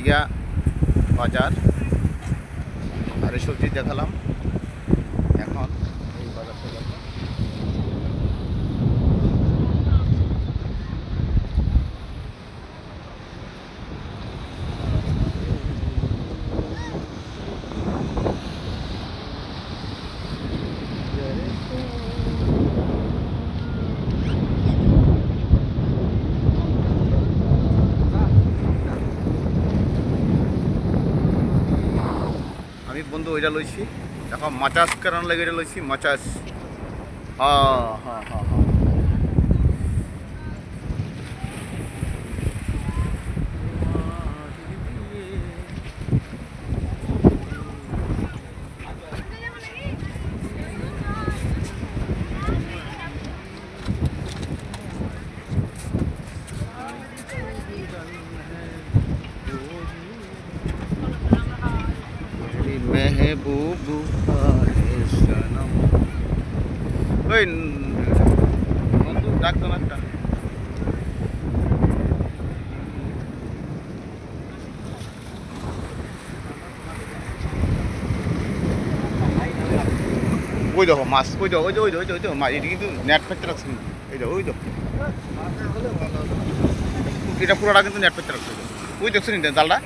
গিয়া বাজার আর এই সবজি দেখালাম। এখন এই বাজারটা দেখো, আমি বন্ধু ওইটা লইছি দেখো, মাচাস কারণ লাগে এটা লইছি মাচাস। হ্যাঁ হ্যাঁ হ্যাঁ হ্যাঁ মেহবুব সনম। ওই বন্ধু ডাকতো না একটা, ওই দেখো মাছ, ওই দেখো, ওই যে ওই যে ওই যে ওই যে মাছ, এটা কিন্তু নেট ফেটতে রাখছে, এই দেখো ওই দেখো, এটা পুরোটা কিন্তু নেট ফেটতে রাখছে, ওই দেখছো নি জালটা।